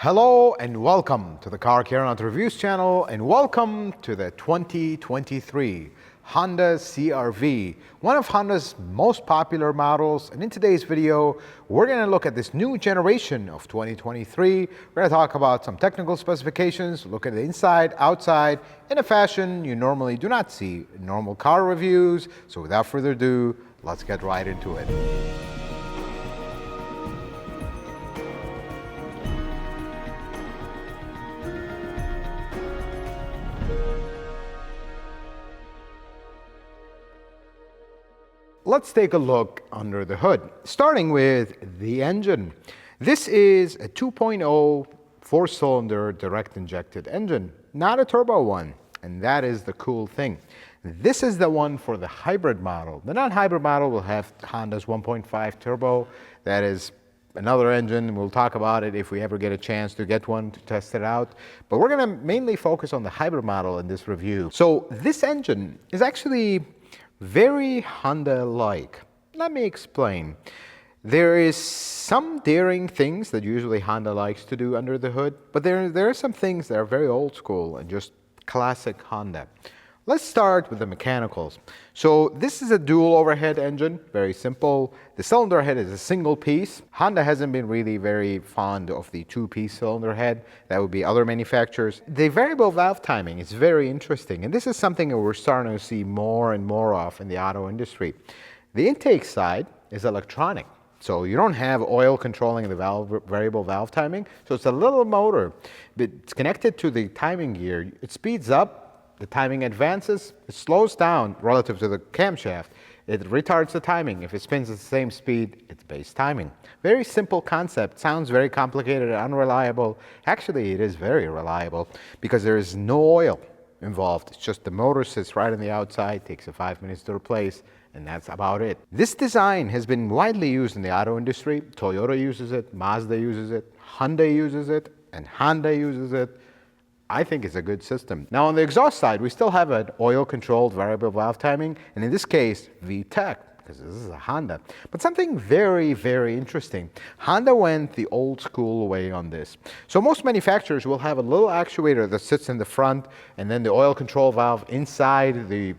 Hello and welcome to the Car Care and Auto Reviews channel, and welcome to the 2023 Honda CR-V, one of Honda's most popular models. And in today's video, we're going to look at this new generation of 2023. We're going to talk about some technical specifications, look at the inside, outside, in a fashion you normally do not see in normal car reviews. So without further ado, let's get right into it. Let's take a look under the hood, starting with the engine. This is a 2.0 four-cylinder direct injected engine, not a turbo one, and that is the cool thing. This is the one for the hybrid model. The non-hybrid model will have Honda's 1.5 turbo. That is another engine. We'll talk about it if we ever get a chance to get one to test it out. But we're going to mainly focus on the hybrid model in this review. So this engine is actually very Honda-like. Let me explain. There is some daring things that usually Honda likes to do under the hood, but there are some things that are very old school and just classic Honda. Let's start with the mechanicals. So this is a dual overhead engine, very simple. The cylinder head is a single piece. Honda hasn't been really very fond of the two-piece cylinder head. That would be other manufacturers. The variable valve timing is very interesting, and this is something that we're starting to see more and more of in the auto industry. The intake side is electronic, so you don't have oil controlling the variable valve timing. So it's a little motor, but it's connected to the timing gear. It speeds up. The timing advances, it slows down relative to the camshaft. It retards the timing. If it spins at the same speed, it's base timing. Very simple concept. Sounds very complicated and unreliable. Actually, it is very reliable because there is no oil involved. It's just the motor sits right on the outside, takes 5 minutes to replace, and that's about it. This design has been widely used in the auto industry. Toyota uses it, Mazda uses it, Hyundai uses it, and Honda uses it. I think it's a good system. Now on the exhaust side, we still have an oil-controlled variable valve timing, and in this case, VTEC, because this is a Honda. But something very, very interesting. Honda went the old school way on this. So most manufacturers will have a little actuator that sits in the front, and then the oil control valve inside the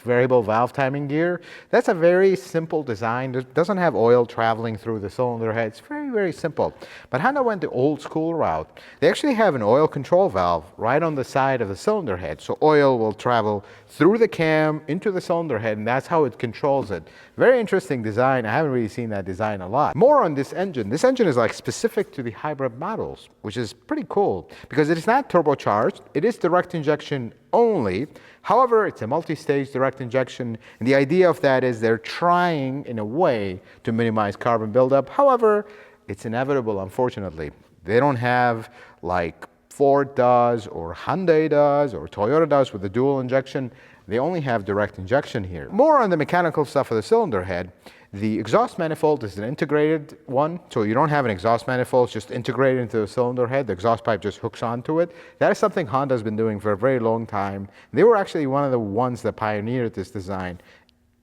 variable valve timing gear. That's a very simple design. It doesn't have oil traveling through the cylinder head. It's very, very simple. But Honda went the old school route. They actually have an oil control valve right on the side of the cylinder head. So oil will travel through the cam into the cylinder head, and that's how it controls it. Very interesting design. I haven't really seen that design a lot. More on this engine. This engine is like specific to the hybrid models, which is pretty cool because it is not turbocharged. It is direct injection only. However, it's a multi-stage direct injection, and the idea of that is they're trying in a way to minimize carbon buildup. However, it's inevitable, unfortunately. They don't have like Ford does or Hyundai does or Toyota does with the dual injection. They only have direct injection here. More on the mechanical stuff of the cylinder head. The exhaust manifold is an integrated one, so you don't have an exhaust manifold, it's just integrated into the cylinder head. The exhaust pipe just hooks onto it. That is something Honda's been doing for a very long time. They were actually one of the ones that pioneered this design.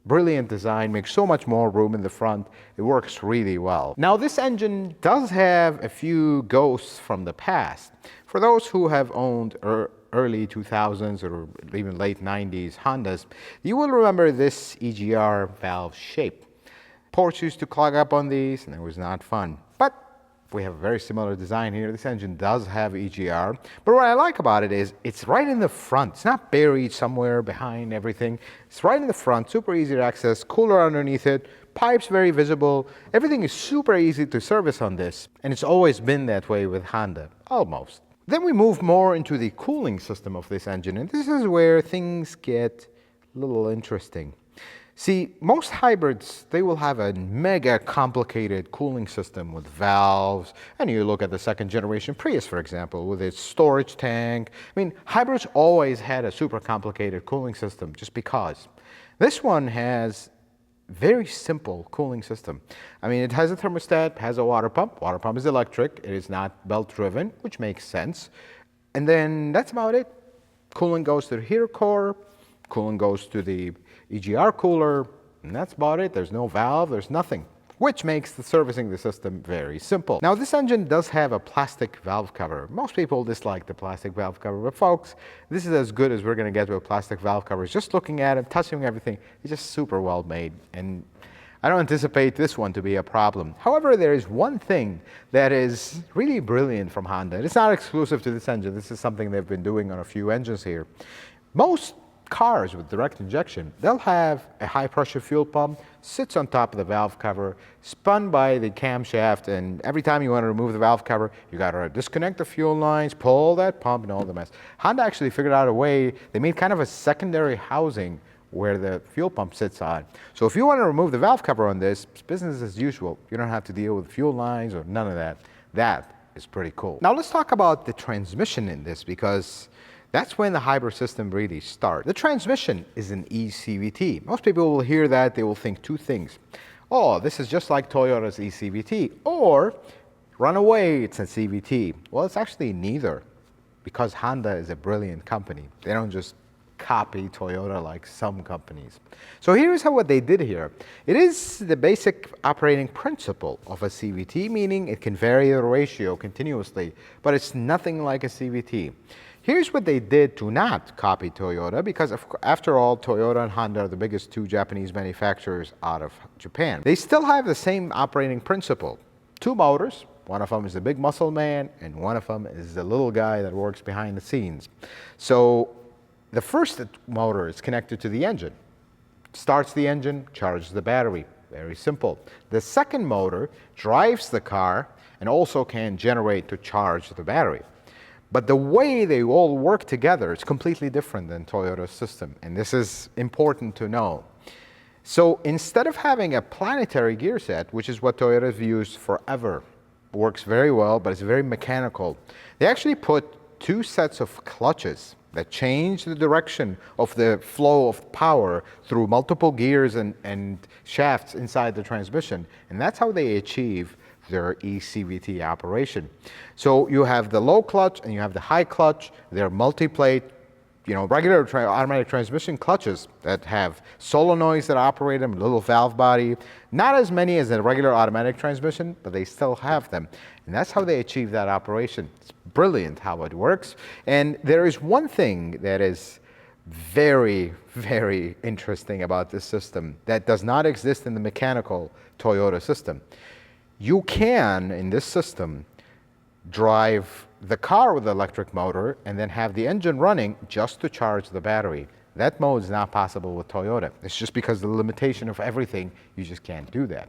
Brilliant design, makes so much more room in the front. It works really well. Now this engine does have a few ghosts from the past. For those who have owned early 2000s or even late 90s Hondas, you will remember this EGR valve shape. Ports used to clog up on these, and it was not fun. But we have a very similar design here. This engine does have EGR, but what I like about it is it's right in the front. It's not buried somewhere behind everything. It's right in the front, super easy to access, cooler underneath it, pipes very visible. Everything is super easy to service on this, and it's always been that way with Honda, almost. Then we move more into the cooling system of this engine, and this is where things get a little interesting. See, most hybrids, they will have a mega complicated cooling system with valves. And you look at the second generation Prius, for example, with its storage tank. I mean, hybrids always had a super complicated cooling system just because. This one has very simple cooling system. I mean, it has a thermostat, has a water pump. Water pump is electric. It is not belt driven, which makes sense. And then that's about it. Cooling goes to the heater core. Cooling goes to the EGR cooler, and that's about it. There's no valve, there's nothing. which makes the servicing the system very simple. Now, this engine does have a plastic valve cover. Most people dislike the plastic valve cover, but folks, this is as good as we're going to get with plastic valve covers. Just looking at it, touching everything, it's just super well made, and I don't anticipate this one to be a problem. However, there is one thing that is really brilliant from Honda. It's not exclusive to this engine. This is something they've been doing on a few engines here. Most cars with direct injection, they'll have a high pressure fuel pump, sits on top of the valve cover, spun by the camshaft, and every time you want to remove the valve cover, you got to disconnect the fuel lines, pull that pump, and all the mess. Honda actually figured out a way. They made kind of a secondary housing where the fuel pump sits on. So if you want to remove the valve cover on this, it's business as usual. You don't have to deal with fuel lines or none of that. That is pretty cool. Now let's talk about the transmission in this, because that's when the hybrid system really starts. The transmission is an eCVT. Most people will hear that, they will think two things. Oh, this is just like Toyota's eCVT, or run away, it's a CVT. Well, it's actually neither, because Honda is a brilliant company. They don't just copy Toyota like some companies. So here's what they did here. It is the basic operating principle of a CVT, meaning it can vary the ratio continuously, but it's nothing like a CVT. Here's what they did to not copy Toyota, because after all, Toyota and Honda are the biggest two Japanese manufacturers out of Japan. They still have the same operating principle. Two motors. One of them is the big muscle man, and one of them is the little guy that works behind the scenes. So the first motor is connected to the engine. Starts the engine, charges the battery. Very simple. The second motor drives the car and also can generate to charge the battery. But the way they all work together is completely different than Toyota's system, and this is important to know. So instead of having a planetary gear set, which is what Toyota's used forever, works very well, but it's very mechanical, they actually put two sets of clutches that change the direction of the flow of power through multiple gears and shafts inside the transmission, and that's how they achieve their eCVT operation. So you have the low clutch and you have the high clutch. They're multi-plate, regular automatic transmission clutches that have solenoids that operate them, a little valve body. Not as many as a regular automatic transmission, but they still have them. And that's how they achieve that operation. It's brilliant how it works. And there is one thing that is very, very interesting about this system that does not exist in the mechanical Toyota system. You can, in this system, drive the car with the electric motor and then have the engine running just to charge the battery. That mode is not possible with Toyota. It's just because of the limitation of everything, you just can't do that.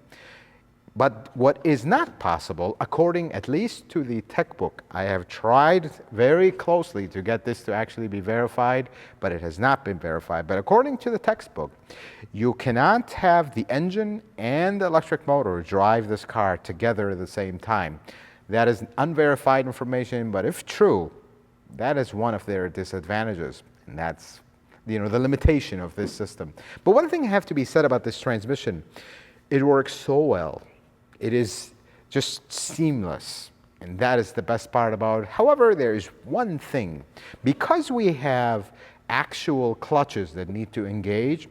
But what is not possible, according at least to the tech book, I have tried very closely to get this to actually be verified, but it has not been verified. But according to the textbook, you cannot have the engine and the electric motor drive this car together at the same time. That is unverified information, but if true, that is one of their disadvantages, and that's the limitation of this system. But one thing have to be said about this transmission, it works so well. It is just seamless, and that is the best part about it. However, there is one thing. Because we have actual clutches that need to engage,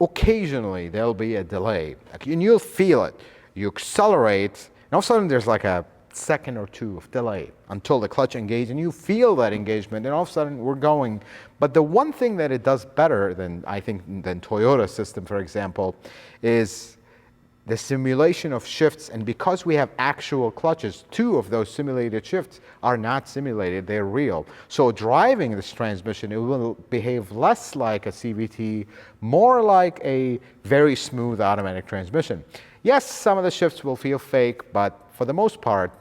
occasionally there'll be a delay, and you'll feel it. You accelerate, and all of a sudden there's like a second or two of delay until the clutch engages, and you feel that engagement, and all of a sudden we're going. But the one thing that it does better than, I think, than Toyota's system, for example, is the simulation of shifts. And because we have actual clutches, two of those simulated shifts are not simulated, they're real. So driving this transmission, it will behave less like a CVT, more like a very smooth automatic transmission. Yes, some of the shifts will feel fake, but for the most part,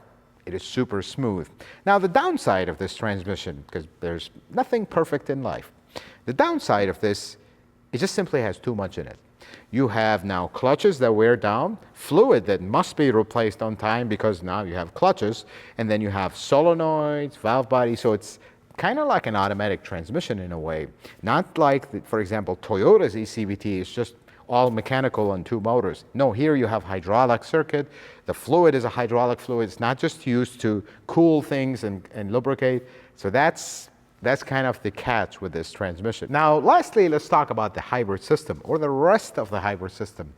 it is super smooth. Now, the downside of this transmission, because there's nothing perfect in life, the downside of this, it just simply has too much in it. You have now clutches that wear down, fluid that must be replaced on time because now you have clutches, and then you have solenoids, valve body, so it's kind of like an automatic transmission in a way. Not like, for example, Toyota's eCVT is just all mechanical on two motors. No, here you have hydraulic circuit. The fluid is a hydraulic fluid. It's not just used to cool things and lubricate. So that's kind of the catch with this transmission. Now, lastly, let's talk about the hybrid system, or the rest of the hybrid system.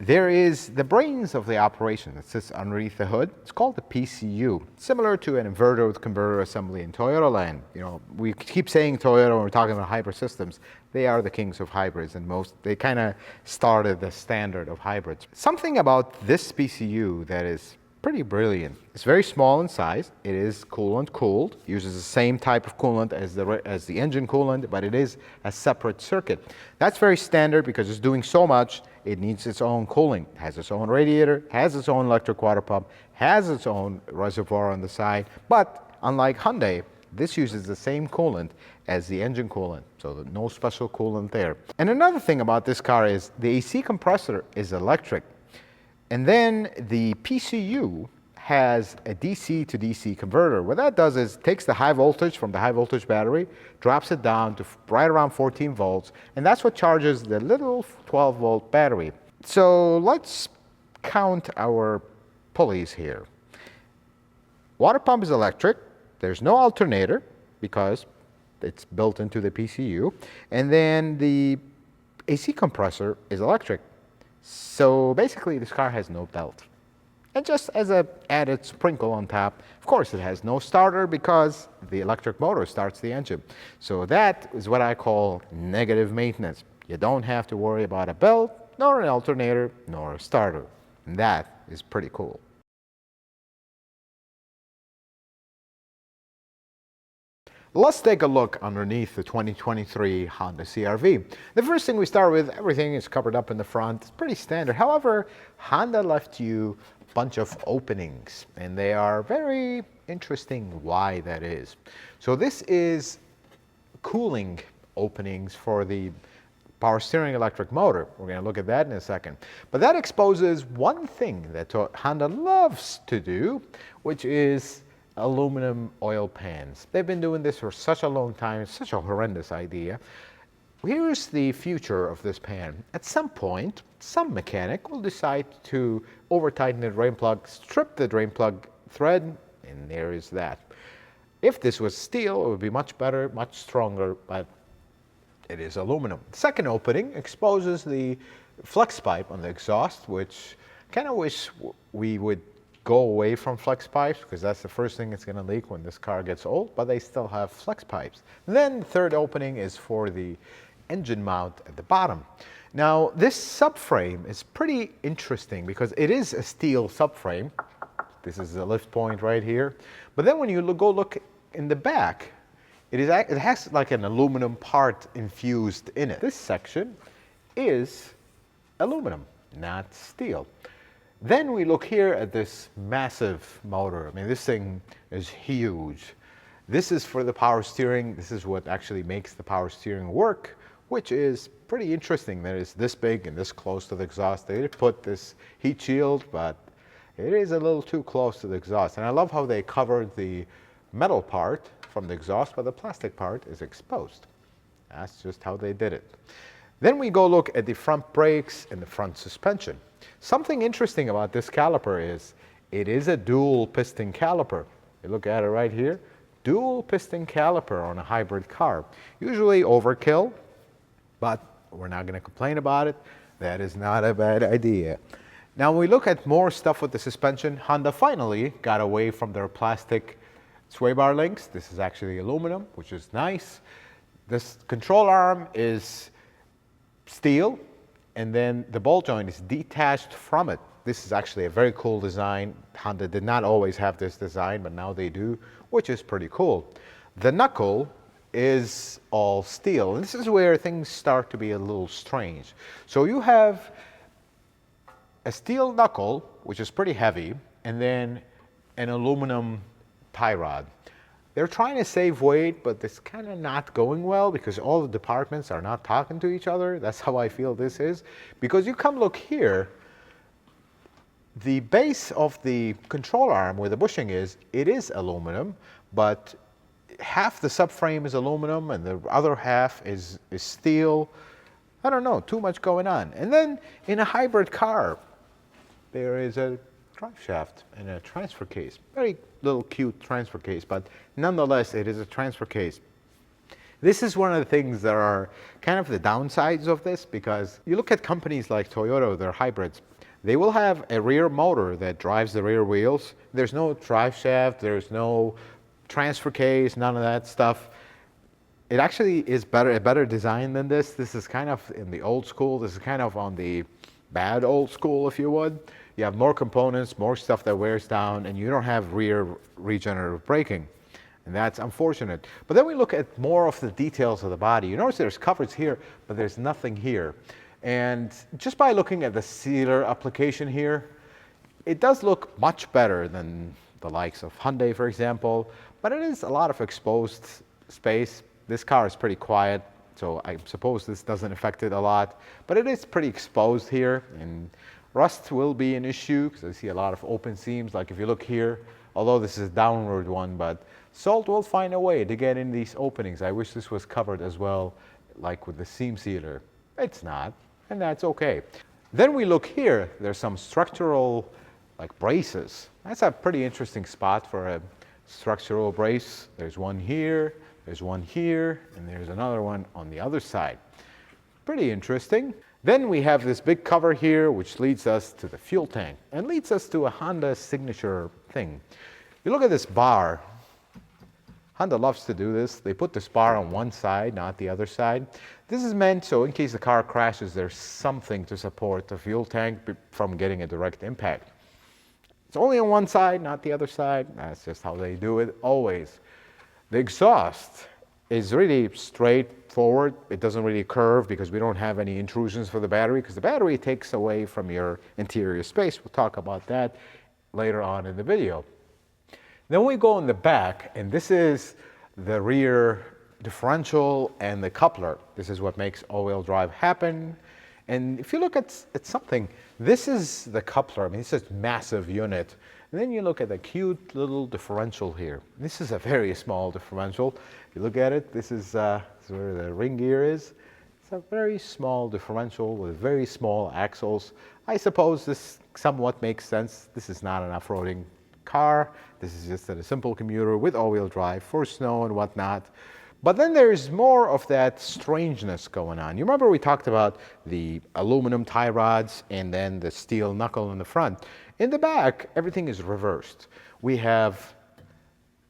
there is the brains of the operation that sits underneath the hood. It's called the PCU, similar to an inverter with converter assembly in Toyota land. You know, we keep saying Toyota when we're talking about hybrid systems. They are the kings of hybrids, and they kind of started the standard of hybrids. Something about this PCU that is pretty brilliant. It's very small in size. It is coolant cooled. Uses the same type of coolant as the engine coolant, but it is a separate circuit. That's very standard because it's doing so much. It needs its own cooling. It has its own radiator, has its own electric water pump, has its own reservoir on the side. But unlike Hyundai, this uses the same coolant as the engine coolant, so no special coolant there. And another thing about this car is the AC compressor is electric. And then the PCU has a DC to DC converter. What that does is takes the high voltage from the high voltage battery, drops it down to right around 14 volts, and that's what charges the little 12 volt battery. So let's count our pulleys here. Water pump is electric. There's no alternator because it's built into the PCU. And then the AC compressor is electric. So basically this car has no belt. And just as an added sprinkle on top, of course it has no starter because the electric motor starts the engine. So that is what I call negative maintenance. You don't have to worry about a belt, nor an alternator, nor a starter. And that is pretty cool. Let's take a look underneath the 2023 Honda CR-V. The first thing we start with, everything is covered up in the front. It's pretty standard. However, Honda left you a bunch of openings, and they are very interesting why that is. So this is cooling openings for the power steering electric motor. We're going to look at that in a second. But that exposes one thing that Honda loves to do, which is aluminum oil pans. They've been doing this for such a long time. It's such a horrendous idea. Here's the future of this pan. At some point, some mechanic will decide to over-tighten the drain plug, strip the drain plug thread, and there is that. If this was steel, it would be much better, much stronger, but it is aluminum. The second opening exposes the flex pipe on the exhaust, which I kind of wish we would go away from flex pipes because that's the first thing that's going to leak when this car gets old, but they still have flex pipes. Then the third opening is for the engine mount at the bottom. Now this subframe is pretty interesting because it is a steel subframe. This is the lift point right here. But then when you go look in the back, it has like an aluminum part infused in it. This section is aluminum, not steel. Then we look here at this massive motor. I mean, this thing is huge. This is for the power steering. This is what actually makes the power steering work, which is pretty interesting that it's this big and this close to the exhaust. They did put this heat shield, but it is a little too close to the exhaust. And I love how they covered the metal part from the exhaust, but the plastic part is exposed. That's just how they did it. Then we go look at the front brakes and the front suspension. Something interesting about this caliper is it is a dual piston caliper. You look at it right here, dual piston caliper on a hybrid car. Usually overkill, but we're not going to complain about it. That is not a bad idea. Now when we look at more stuff with the suspension, Honda finally got away from their plastic sway bar links. This is actually aluminum, which is nice. This control arm is steel, and then the ball joint is detached from it. This is actually a very cool design. Honda did not always have this design, but now they do, which is pretty cool. The knuckle is all steel, and this is where things start to be a little strange. So you have a steel knuckle, which is pretty heavy, and then an aluminum tie rod. They're trying to save weight, but it's kind of not going well because all the departments are not talking to each other. That's how I feel this is. Because you come look here, the base of the control arm where the bushing is, it is aluminum, but half the subframe is aluminum and the other half is steel. I don't know, too much going on. And then in a hybrid car, there is a drive shaft and a transfer case. Very little cute transfer case, but nonetheless, it is a transfer case. This is one of the things that are kind of the downsides of this, because you look at companies like Toyota, their hybrids, They will have a rear motor that drives the rear wheels. There's no drive shaft, there's no transfer case, none of that stuff. It actually is a better design than this. This is kind of in the old school. This is kind of on the bad old school, if you would. You have more components, more stuff that wears down, and you don't have rear regenerative braking. And that's unfortunate. But then we look at more of the details of the body. You notice there's covers here, but there's nothing here. And just by looking at the sealer application here, it does look much better than the likes of Hyundai, for example, but it is a lot of exposed space. This car is pretty quiet, so I suppose this doesn't affect it a lot, but it is pretty exposed here, and rust will be an issue because I see a lot of open seams. Like if you look here, although this is a downward one, but salt will find a way to get in these openings. I wish this was covered as well, like with the seam sealer. It's not, and that's okay. Then we look here, there's some structural like braces. That's a pretty interesting spot for a structural brace. There's one here, there's one here, and there's another one on the other side. Pretty interesting. Then we have this big cover here, which leads us to the fuel tank and leads us to a Honda signature thing. You look at this bar. Honda loves to do this. They put this bar on one side, not the other side. This is meant so in case the car crashes, there's something to support the fuel tank from getting a direct impact. It's only on one side, not the other side. That's just how they do it always. The exhaust is really straightforward. It doesn't really curve because we don't have any intrusions for the battery, because the battery takes away from your interior space. We'll talk about that later on in the video. Then we go in the back, and this is the rear differential and the coupler. This is what makes all-wheel drive happen. And if you look at something, this is the coupler. I mean, it's a massive unit. And then you look at the cute little differential here. This is a very small differential. If you look at it, this is where the ring gear is. It's a very small differential with very small axles. I suppose this somewhat makes sense. This is not an off-roading car. This is just a simple commuter with all-wheel drive for snow and whatnot. But then there's more of that strangeness going on. You remember we talked about the aluminum tie rods and then the steel knuckle in the front. In the back, everything is reversed. We have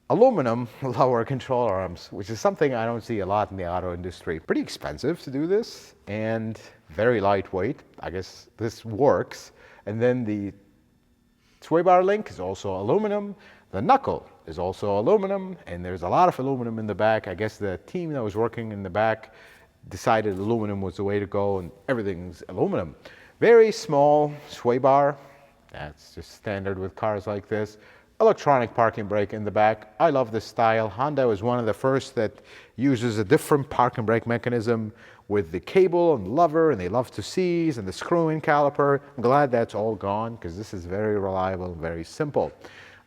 aluminum lower control arms, which is something I don't see a lot in the auto industry. Pretty expensive to do this and very lightweight. I guess this works. And then the sway bar link is also aluminum. The knuckle is also aluminum, and there's a lot of aluminum in the back. I guess the team that was working in the back decided aluminum was the way to go, and everything's aluminum. Very small sway bar. That's just standard with cars like this. Electronic parking brake in the back. I love this style. Honda was one of the first that uses a different parking brake mechanism with the cable and lever, and they love to seize, and the screw-in caliper. I'm glad that's all gone because this is very reliable and very simple.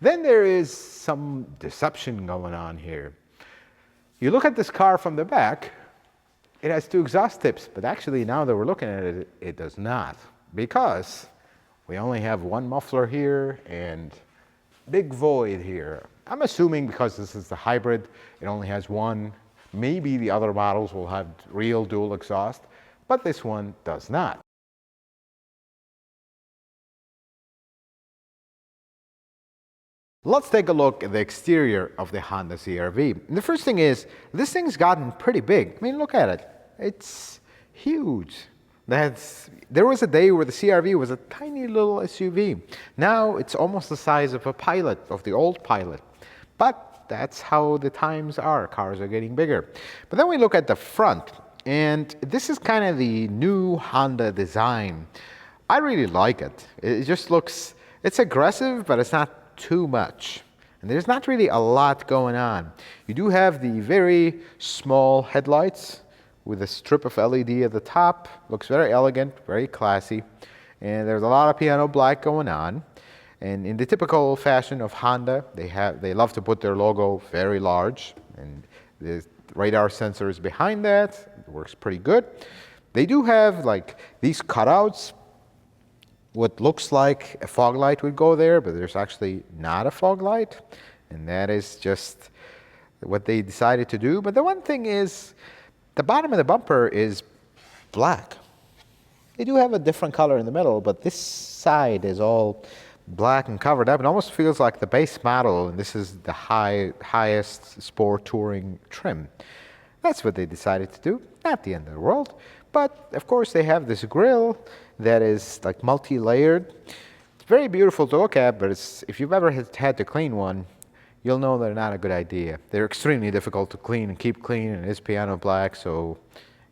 Then there is some deception going on here. You look at this car from the back, it has two exhaust tips, but actually now that we're looking at it, it does not, because we only have one muffler here and big void here. I'm assuming because this is the hybrid, it only has one. Maybe the other models will have real dual exhaust, but this one does not. Let's take a look at the exterior of the Honda CR-V. And the first thing is, this thing's gotten pretty big. I mean, look at it. It's huge. There was a day where the CR-V was a tiny little SUV. Now it's almost the size of a Pilot, of the old Pilot. But that's how the times are. Cars are getting bigger. But then we look at the front, and this is kind of the new Honda design. I really like it. It just looks, it's aggressive, but it's not too much. And there's not really a lot going on. You do have the very small headlights with a strip of LED at the top. Looks very elegant, very classy. And there's a lot of piano black going on. And in the typical fashion of Honda, they love to put their logo very large. And the radar sensor is behind that. It works pretty good. They do have like these cutouts. What looks like a fog light would go there, but there's actually not a fog light. And that is just what they decided to do. But the one thing is, the bottom of the bumper is black. They do have a different color in the middle, but this side is all black and covered up. It almost feels like the base model, and this is the highest sport touring trim. That's what they decided to do. Not the end of the world. But of course they have this grille that is like multi-layered. It's very beautiful to look at, but if you've ever had to clean one, you'll know they're not a good idea. They're extremely difficult to clean and keep clean, and it is piano black, so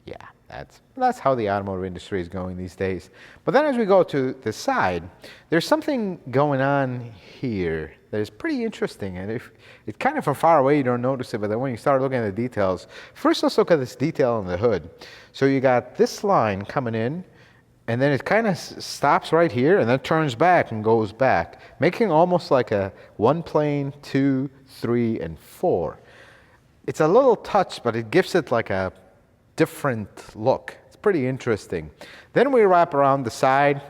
yeah, that's how the automotive industry is going these days. But then as we go to the side, there's something going on here that is pretty interesting, and if it's kind of from far away you don't notice it, but then when you start looking at the details, first let's look at this detail on the hood. So you got this line coming in, and then it kind of stops right here and then turns back and goes back, making almost like a one plane, 2, 3, and 4. It's a little touch, but it gives it like a different look. It's pretty interesting. Then we wrap around the side.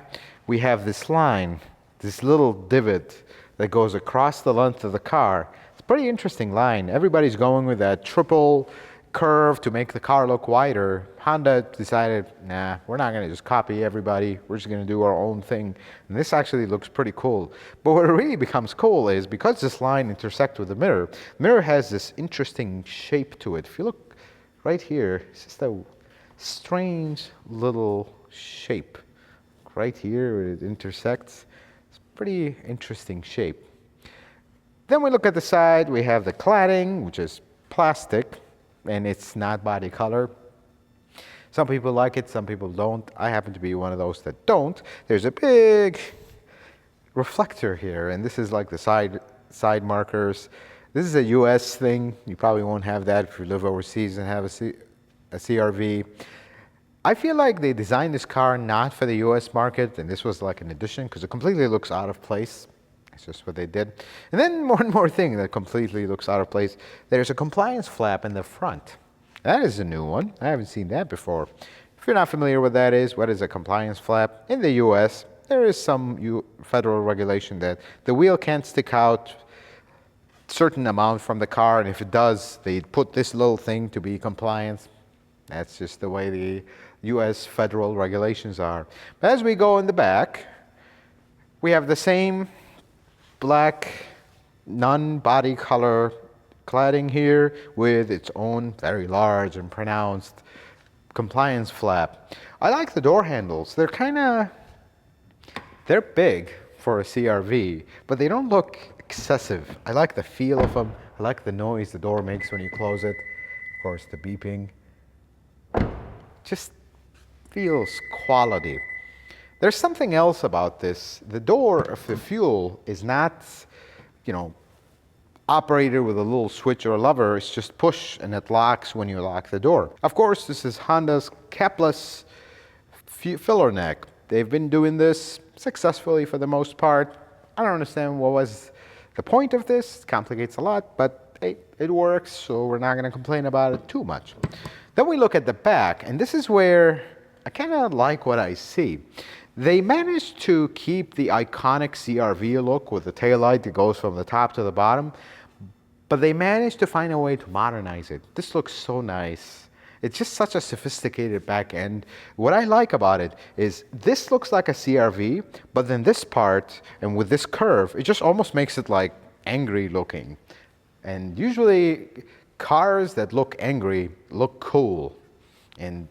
We have this line, this little divot that goes across the length of the car. It's a pretty interesting line. Everybody's going with that triple curve to make the car look wider. Honda decided, nah, we're not going to just copy everybody. We're just going to do our own thing. And this actually looks pretty cool. But what really becomes cool is because this line intersects with the mirror has this interesting shape to it. If you look right here, it's just a strange little shape. Right here where it intersects. It's a pretty interesting shape. Then we look at the side. We have the cladding, which is plastic, and it's not body color. Some people like it, some people don't. I happen to be one of those that don't. There's a big reflector here, and this is like the side markers. This is a US thing. You probably won't have that if you live overseas and have a CRV. I feel like they designed this car not for the US market, and this was like an addition because it completely looks out of place. It's just what they did. And then one more thing that completely looks out of place. There's a compliance flap in the front. That is a new one. I haven't seen that before. If you're not familiar with that is, what is a compliance flap? In the US, there is some federal regulation that the wheel can't stick out certain amount from the car, and if it does, they put this little thing to be compliant. That's just the way the US federal regulations are. But as we go in the back, we have the same black non-body color cladding here with its own very large and pronounced compliance flap. I like the door handles. They're big for a CRV, but they don't look excessive. I like the feel of them. I like the noise the door makes when you close it. Of course, the beeping. Just feels quality. There's something else about this. The door of the fuel is not, operated with a little switch or a lever. It's just push and it locks when you lock the door. Of course, this is Honda's capless filler neck. They've been doing this successfully for the most part. I don't understand what was the point of this. It complicates a lot, but hey, it works, so we're not going to complain about it too much. Then we look at the back, and this is where I kind of like what I see. They managed to keep the iconic CRV look with the taillight that goes from the top to the bottom, but they managed to find a way to modernize it. This looks so nice. It's just such a sophisticated back end. What I like about it is this looks like a CRV, but then this part, and with this curve, it just almost makes it like angry looking. And usually cars that look angry look cool. And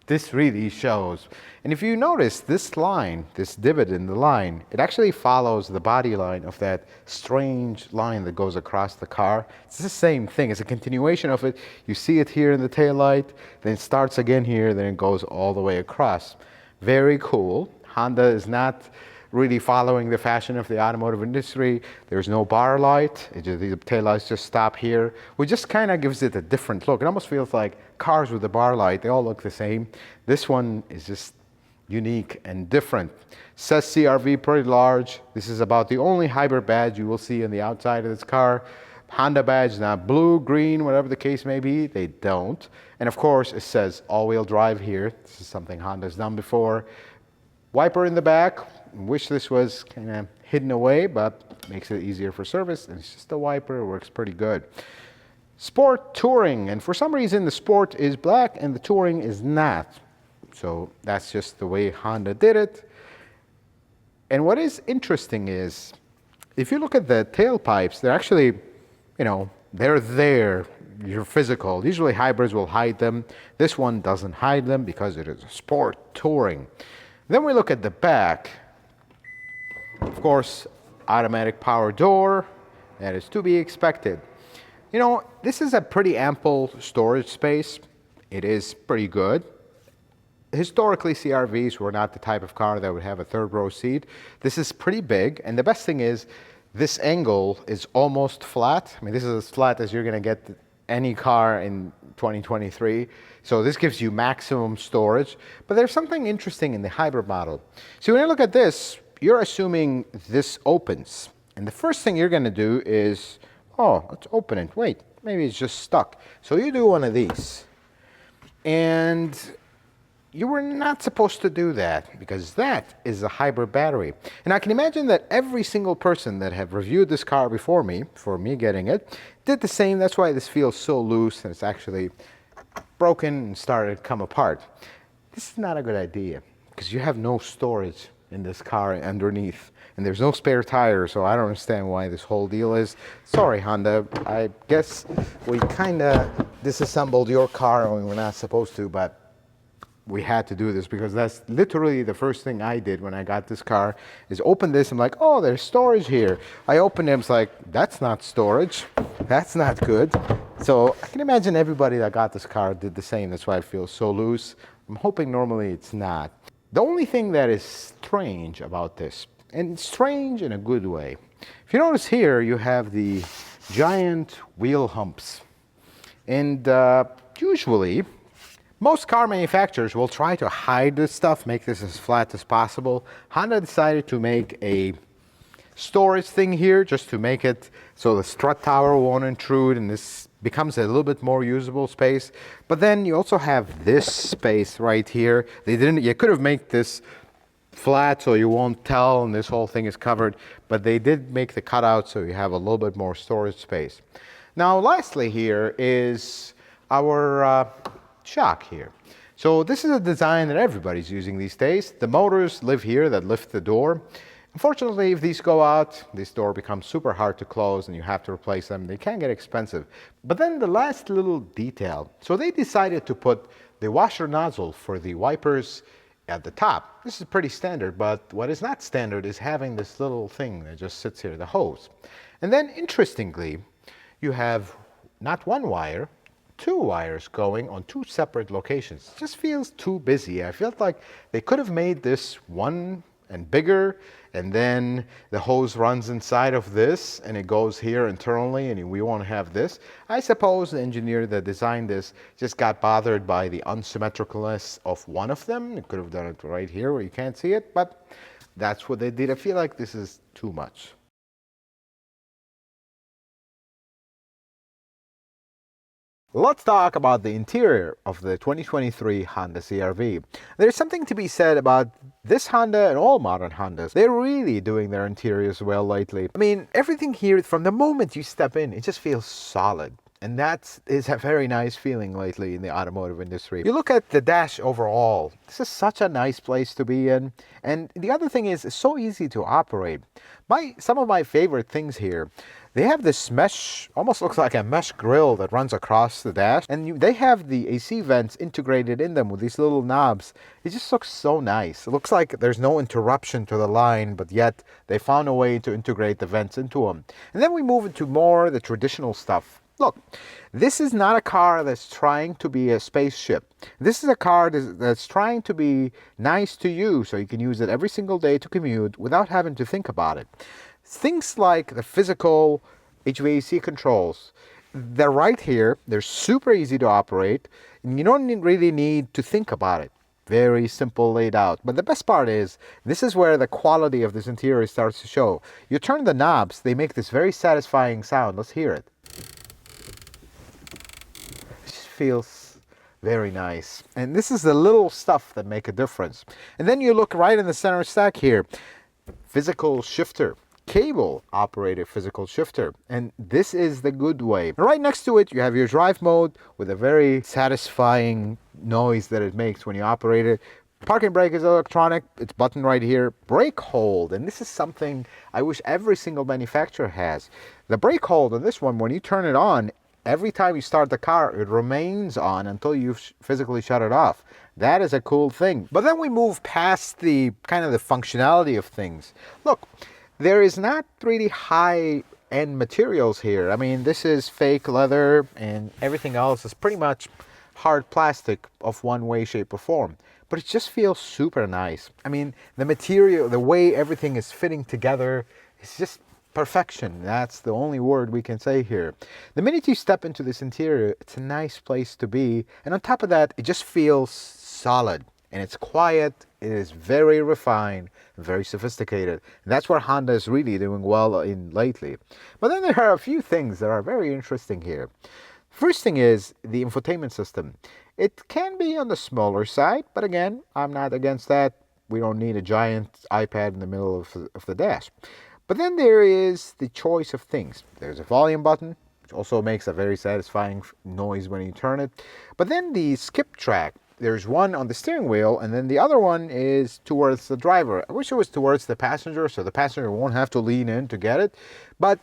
this really shows. And if you notice this line, this divot in the line, it actually follows the body line of that strange line that goes across the car. It's the same thing. It's a continuation of it. You see it here in the taillight, then it starts again here, then it goes all the way across. Very cool. Honda is not really following the fashion of the automotive industry. There's no bar light. The taillights just stop here, which just kind of gives it a different look. It almost feels like cars with a bar light, they all look the same. This one is just unique and different. Says CRV pretty large. This is about the only hybrid badge you will see on the outside of this car. Honda badge, not blue, green, whatever the case may be, they don't. And of course, it says all-wheel drive here. This is something Honda's done before. Wiper in the back. Wish this was kind of hidden away, but makes it easier for service. And it's just a wiper, it works pretty good. Sport Touring, and for some reason the Sport is black and the Touring is not. So that's just the way Honda did it. And what is interesting is, if you look at the tailpipes, they're actually, they're there. You're physical. Usually hybrids will hide them. This one doesn't hide them because it is a sport touring. Then we look at the back. Of course, automatic power door. That is to be expected. This is a pretty ample storage space. It is pretty good. Historically, CR-Vs were not the type of car that would have a third row seat. This is pretty big, and the best thing is this angle is almost flat. I mean, this is as flat as you're going to get any car in 2023. So this gives you maximum storage. But there's something interesting in the hybrid model. So when you look at this, you're assuming this opens. And the first thing you're going to do is, let's open it. Wait, maybe it's just stuck. So you do one of these. And you were not supposed to do that because that is a hybrid battery. And I can imagine that every single person that have reviewed this car before me getting it, did the same. That's why this feels so loose and it's actually broken and started to come apart. This is not a good idea because you have no storage in this car underneath. And there's no spare tire, so I don't understand why this whole deal is. Sorry, Honda. I guess we kind of disassembled your car when we were not supposed to, but we had to do this because that's literally the first thing I did when I got this car is open this. I'm like, oh, there's storage here. I opened it. It's like, that's not storage. That's not good. So I can imagine everybody that got this car did the same. That's why it feels so loose. I'm hoping normally it's not. The only thing that is strange about this, and strange in a good way, if you notice here, you have the giant wheel humps. And usually, most car manufacturers will try to hide this stuff, make this as flat as possible. Honda decided to make a storage thing here just to make it so the strut tower won't intrude and this becomes a little bit more usable space. But then you also have this space right here. You could have made this flat so you won't tell and this whole thing is covered, but they did make the cutout so you have a little bit more storage space. Now lastly here is our shock here. So this is a design that everybody's using these days. The motors live here that lift the door. Unfortunately, if these go out, this door becomes super hard to close and you have to replace them. They can get expensive. But then the last little detail. So they decided to put the washer nozzle for the wipers at the top. This is pretty standard, but what is not standard is having this little thing that just sits here, the hose. And then interestingly, you have not one wire, two wires going on two separate locations. It just feels too busy. I felt like they could have made this one and bigger, and then the hose runs inside of this and it goes here internally and we won't have this. I suppose the engineer that designed this just got bothered by the unsymmetricalness of one of them. It could have done it right here where you can't see it, but that's what they did. I feel like this is too much. Let's talk about the interior of the 2023 Honda CR-V. There's something to be said about this Honda and all modern Hondas. They're really doing their interiors well lately. I mean, everything here, from the moment you step in, it just feels solid. And that is a very nice feeling lately in the automotive industry. You look at the dash overall, this is such a nice place to be in. And the other thing is, it's so easy to operate. Some of my favorite things here, they have this mesh, almost looks like a mesh grill that runs across the dash. And they have the AC vents integrated in them with these little knobs. It just looks so nice. It looks like there's no interruption to the line, but yet they found a way to integrate the vents into them. And then we move into more the traditional stuff. Look, this is not a car that's trying to be a spaceship. This is a car that's trying to be nice to you so you can use it every single day to commute without having to think about it. Things like the physical HVAC controls, they're right here. They're super easy to operate, and you don't really need to think about it. Very simple laid out. But the best part is, this is where the quality of this interior starts to show. You turn the knobs, they make this very satisfying sound. Let's hear it. Feels very nice. And this is the little stuff that make a difference. And then you look right in the center stack here. Physical shifter, cable operated physical shifter. And this is the good way. And right next to it, you have your drive mode with a very satisfying noise that it makes when you operate it. Parking brake is electronic, it's button right here. Brake hold, and this is something I wish every single manufacturer has. The brake hold on this one, when you turn it on, every time you start the car, it remains on until you've physically shut it off. That is a cool thing. But then we move past the kind of the functionality of things. Look, there is not really high-end materials here. I mean, this is fake leather, and everything else is pretty much hard plastic of one way, shape, or form. But it just feels super nice. I mean, the material, the way everything is fitting together, is just perfection. That's the only word we can say here. The minute you step into this interior, it's a nice place to be. And on top of that, it just feels solid. And it's quiet. It is very refined, very sophisticated. And that's what Honda is really doing well in lately. But then there are a few things that are very interesting here. First thing is the infotainment system. It can be on the smaller side, but again, I'm not against that. We don't need a giant iPad in the middle of the dash. But then there is the choice of things. There's a volume button, which also makes a very satisfying noise when you turn it. But then the skip track, there's one on the steering wheel, and then the other one is towards the driver. I wish it was towards the passenger, so the passenger won't have to lean in to get it. But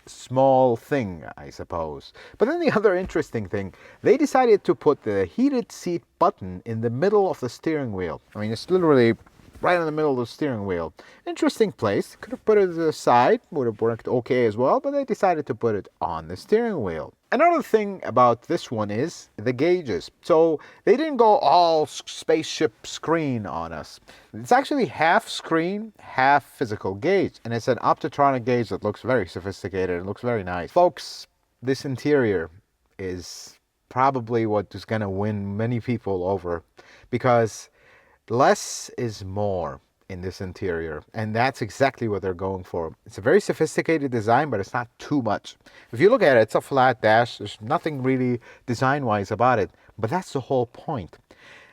small thing, I suppose. But then the other interesting thing, they decided to put the heated seat button in the middle of the steering wheel. I mean, it's literally right in the middle of the steering wheel. Interesting place. Could have put it to the side, would have worked okay as well, but they decided to put it on the steering wheel. Another thing about this one is the gauges. So they didn't go all spaceship screen on us. It's actually half screen, half physical gauge. And it's an Optotronic gauge that looks very sophisticated. It looks very nice. Folks, this interior is probably what is going to win many people over, because less is more in this interior, and that's exactly what they're going for. It's a very sophisticated design, but it's not too much. If you look at it, it's a flat dash. There's nothing really design-wise about it, but that's the whole point.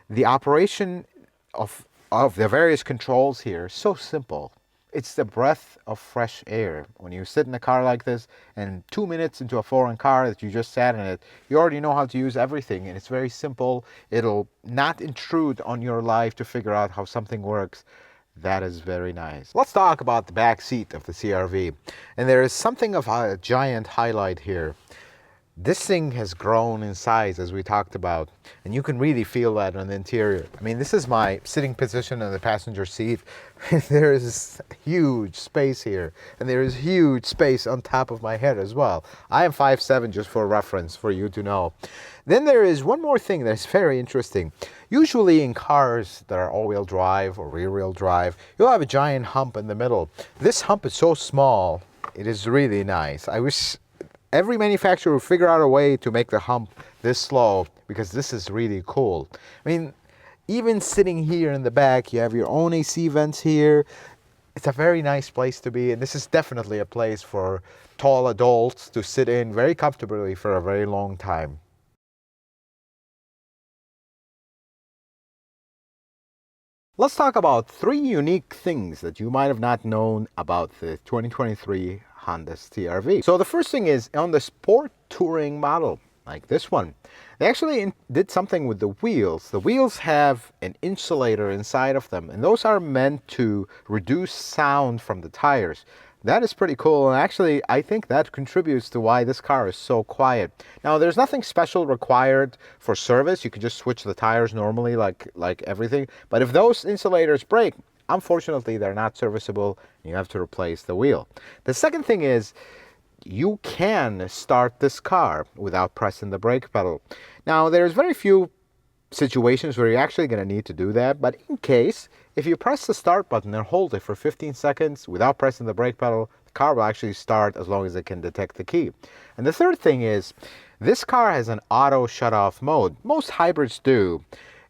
The operation of the various controls here is so simple. It's the breath of fresh air. When you sit in a car like this, and 2 minutes into a foreign car that you just sat in it, you already know how to use everything, and it's very simple. It'll not intrude on your life to figure out how something works. That is very nice. Let's talk about the back seat of the CR-V. And there is something of a giant highlight here. This thing has grown in size, as we talked about, and you can really feel that on the interior. I mean, this is my sitting position in the passenger seat. There is huge space here, and there is huge space on top of my head as well. I am 5'7", just for reference, for you to know. Then there is one more thing that's very interesting. Usually in cars that are all-wheel drive or rear-wheel drive, you'll have a giant hump in the middle. This hump is so small, it is really nice. I wish every manufacturer will figure out a way to make the hump this low, because this is really cool. I mean, even sitting here in the back, you have your own AC vents here. It's a very nice place to be, and this is definitely a place for tall adults to sit in very comfortably for a very long time. Let's talk about 3 unique things that you might have not known about the 2023 Honda CR-V. So the first thing is, on the sport touring model, like this one, they actually did something with the wheels. The wheels have an insulator inside of them, and those are meant to reduce sound from the tires. That is pretty cool, and actually I think that contributes to why this car is so quiet. Now, there's nothing special required for service. You can just switch the tires normally like everything. But if those insulators break, unfortunately they're not serviceable, and you have to replace the wheel. The second thing is, you can start this car without pressing the brake pedal. Now, there's very few situations where you're actually going to need to do that, but in case, if you press the start button and hold it for 15 seconds without pressing the brake pedal, the car will actually start as long as it can detect the key. And the third thing is, this car has an auto shut-off mode. Most hybrids do,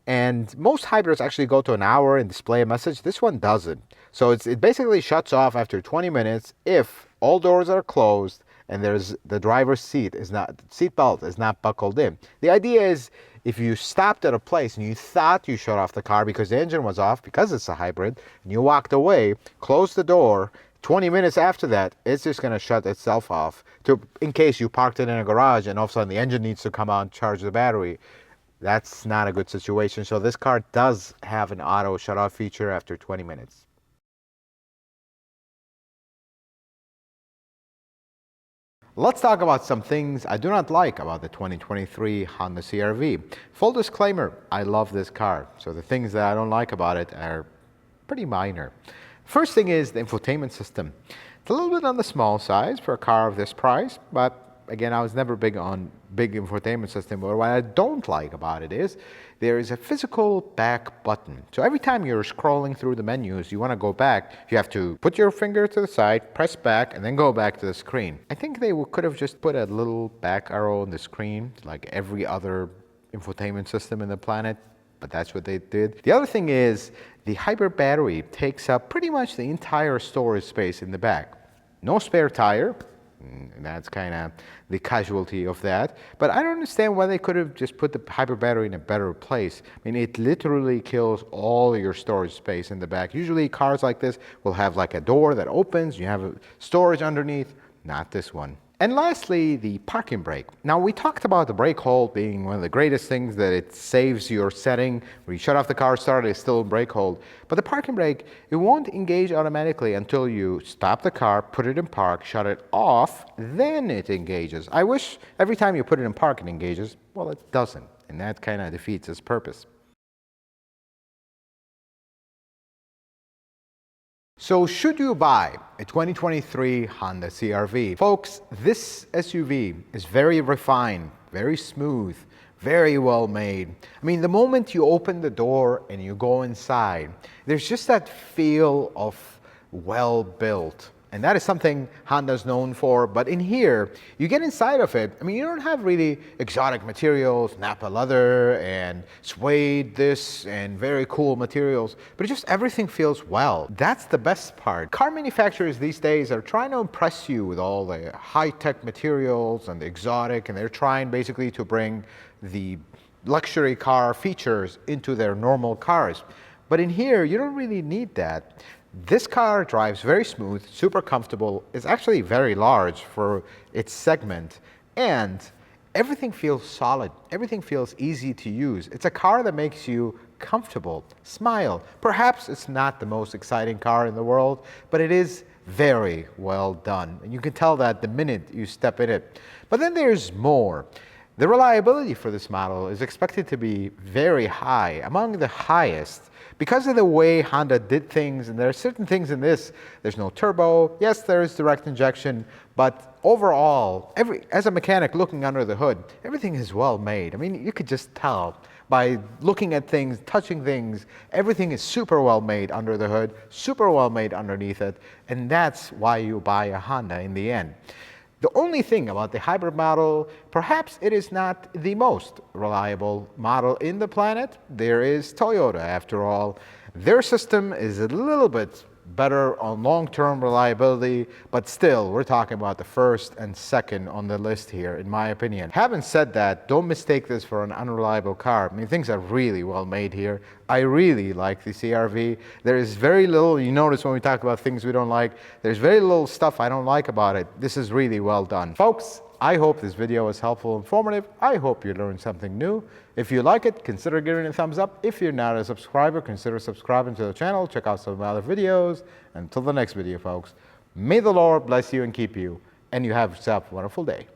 and most hybrids actually go to an hour and display a message. This one doesn't. So it basically shuts off after 20 minutes if all doors are closed and the driver's seatbelt is not buckled in. The idea is, if you stopped at a place and you thought you shut off the car because the engine was off, because it's a hybrid, and you walked away, closed the door, 20 minutes after that, it's just going to shut itself off in case you parked it in a garage and all of a sudden the engine needs to come out and charge the battery. That's not a good situation. So this car does have an auto shut off feature after 20 minutes. Let's talk about some things I do not like about the 2023 Honda CR-V. Full disclaimer, I love this car. So the things that I don't like about it are pretty minor. First thing is the infotainment system. It's a little bit on the small size for a car of this price, but again, I was never big on big infotainment system. But what I don't like about it is there is a physical back button. So every time you're scrolling through the menus, you want to go back, you have to put your finger to the side, press back, and then go back to the screen. I think they could have just put a little back arrow on the screen, like every other infotainment system in the planet, but that's what they did. The other thing is the hybrid battery takes up pretty much the entire storage space in the back. No spare tire. And that's kind of the casualty of that. But I don't understand why they could have just put the hybrid battery in a better place. I mean, it literally kills all your storage space in the back. Usually cars like this will have like a door that opens, you have a storage underneath, not this one. And lastly, the parking brake. Now, we talked about the brake hold being one of the greatest things, that it saves your setting. When you shut off the car, start, it's still brake hold. But the parking brake, it won't engage automatically until you stop the car, put it in park, shut it off, then it engages. I wish every time you put it in park, it engages. Well, it doesn't, and that kind of defeats its purpose. So should you buy a 2023 Honda CR-V? Folks, this SUV is very refined, very smooth, very well made. I mean, the moment you open the door and you go inside, there's just that feel of well built. And that is something Honda's known for. But in here, you get inside of it, I mean, you don't have really exotic materials, Napa leather and suede this and very cool materials, but just everything feels well. That's the best part. Car manufacturers these days are trying to impress you with all the high-tech materials and the exotic, and they're trying basically to bring the luxury car features into their normal cars. But in here, you don't really need that. This car drives very smooth, super comfortable, is actually very large for its segment, and everything feels solid. Everything feels easy to use. It's a car that makes you comfortable, smile. Perhaps it's not the most exciting car in the world, but it is very well done. And you can tell that the minute you step in it. But then there's more. The reliability for this model is expected to be very high, among the highest, because of the way Honda did things. And there are certain things in this. There's no turbo. Yes, there is direct injection, but overall, as a mechanic looking under the hood, everything is well made. I mean, you could just tell by looking at things, touching things, everything is super well made under the hood, super well made underneath it, and that's why you buy a Honda in the end. The only thing about the hybrid model, perhaps it is not the most reliable model in the planet. There is Toyota, after all. Their system is a little bit better on long-term reliability, but still, we're talking about the first and second on the list here, in my opinion. Having said that, don't mistake this for an unreliable car. I mean, things are really well made here. I really like the CR-V. There is very little, you notice when we talk about things we don't like, there's very little stuff I don't like about it. This is really well done. Folks, I hope this video was helpful and informative. I hope you learned something new. If you like it, consider giving it a thumbs up. If you're not a subscriber, consider subscribing to the channel. Check out some of my other videos. Until the next video, folks, may the Lord bless you and keep you, and you have yourself a wonderful day.